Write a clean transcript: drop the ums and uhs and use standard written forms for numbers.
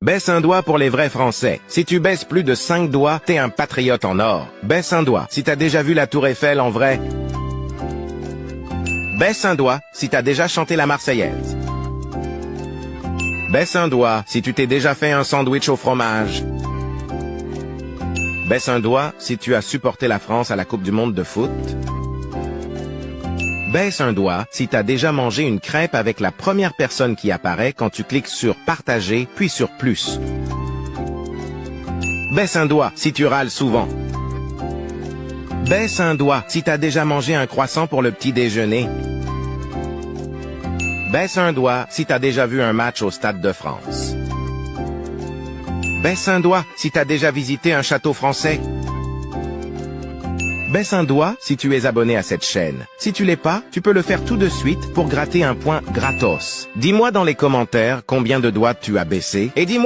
Baisse un doigt pour les vrais Français. Si tu baisses plus de 5 doigts, t'es un patriote en or. Baisse un doigt si t'as déjà vu la Tour Eiffel en vrai. Baisse un doigt si t'as déjà chanté la Marseillaise. Baisse un doigt si tu t'es déjà fait un sandwich au fromage. Baisse un doigt si tu as supporté la France à la Coupe du Monde de foot. Baisse un doigt si t'as déjà mangé une crêpe avec la première personne qui apparaît quand tu cliques sur partager puis sur plus. Baisse un doigt si tu râles souvent. Baisse un doigt si t'as déjà mangé un croissant pour le petit déjeuner. Baisse un doigt si t'as déjà vu un match au Stade de France. Baisse un doigt si t'as déjà visité un château français. Baisse un doigt si tu es abonné à cette chaîne. Si tu l'es pas, tu peux le faire tout de suite pour gratter un point gratos. Dis-moi dans les commentaires combien de doigts tu as baissé et dis-moi